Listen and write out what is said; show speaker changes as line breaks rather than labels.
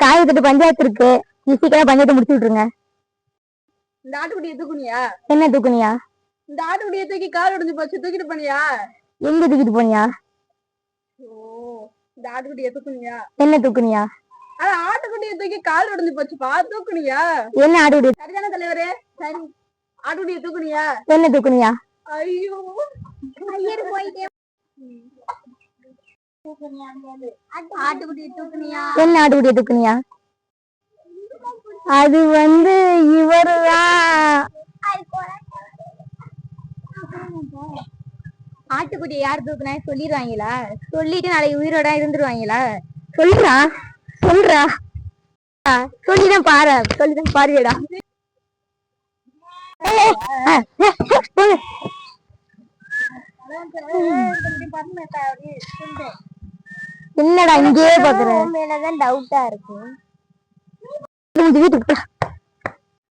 காய் வித்துட்டு பஞ்சாயத்து இருக்கு, நீ சீக்கிரம் பஞ்சாயத்து முடிச்சு விட்டுருங்க.
இந்த ஆட்டுக்குட்டியை தூக்குனியா?
என்ன தூக்குனியா?
இந்த ஆட்டுக்குட்டியை தூக்கி கால் உடைஞ்சு போச்சு, தூக்கிட்டு போனியா?
எங்க தூக்கிட்டு போனியா?
இந்த ஆட்டுக்குட்டியை தூக்குனியா?
என்ன தூக்குனியா?
ஆட்டுக்குட்டியை தூக்கி கால் உடைஞ்சு போச்சுப்பா, தூக்குனியா?
என்ன ஆட்டுக்குட்டி?
சரிதானே தலைவரே? சரி, ஆட்டுக்குட்டியை தூக்குனியா?
என்ன தூக்குனியா?
ஐயோ போயிட்டே. ஆட்டுக்குட்டியை தூக்குனியா?
என்ன ஆட்டுக்குட்டியை தூக்குனியா? அது இவருதான். ஆட்டுக்குட்டியை யார் தூக்குனா சொல்லிடுவாங்களா? சொல்லிட்டு நாளைக்கு உயிரோட இருந்துருவாங்களா? சொல்றா சொல்றா, சொல்லிதான் பாரு, சொல்லிதான் பாருடா. என்னடா இங்கே பாக்குற? மேலதான் டவுட்டா இருக்கு. வீட்டுக்கு